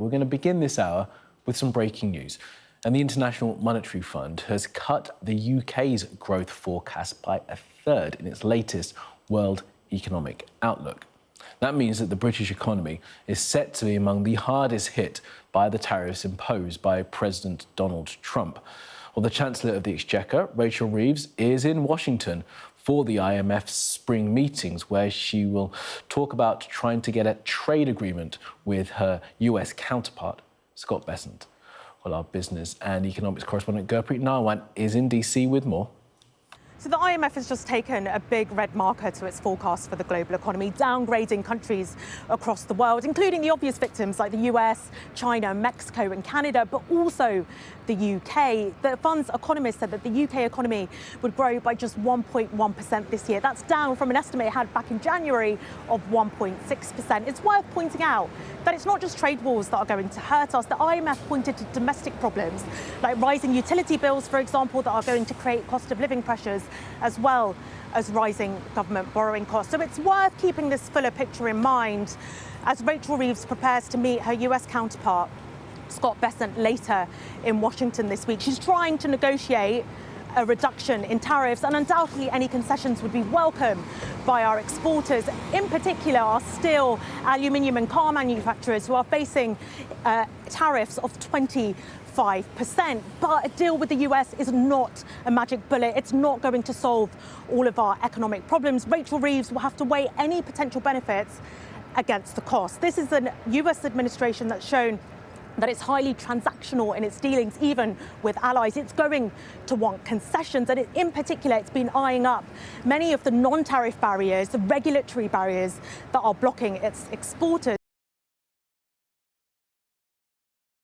We're going to begin this hour with some breaking news. And the International Monetary Fund has cut the UK's growth forecast by a third in its latest World Economic Outlook. That means that the British economy is set to be among the hardest hit by the tariffs imposed by President Donald Trump. Well, the Chancellor of the Exchequer, Rachel Reeves, is in Washington for the IMF's spring meetings, where she will talk about trying to get a trade agreement with her US counterpart, Scott Bessent. Well, our business and economics correspondent Gurpreet Narwan is in DC with more. So the IMF has just taken a big red marker to its forecast for the global economy, downgrading countries across the world, including the obvious victims like the US, China, Mexico and Canada, but also the UK. The fund's economists said that the UK economy would grow by just 1.1% this year. That's down from an estimate it had back in January of 1.6%. It's worth pointing out that it's not just trade wars that are going to hurt us. The IMF pointed to domestic problems like rising utility bills, for example, that are going to create cost of living pressures, as well as rising government borrowing costs. So it's worth keeping this fuller picture in mind as Rachel Reeves prepares to meet her US counterpart, Scott Bessent, later in Washington this week. She's trying to negotiate a reduction in tariffs, and undoubtedly any concessions would be welcome by our exporters, in particular our steel, aluminium and car manufacturers who are facing tariffs of 25%. But a deal with the US is not a magic bullet. It's not going to solve all of our economic problems. Rachel Reeves will have to weigh any potential benefits against the cost. This is a US administration that's shown that it's highly transactional in its dealings, even with allies. It's going to want concessions, and in particular, it's been eyeing up many of the non-tariff barriers, the regulatory barriers that are blocking its exporters.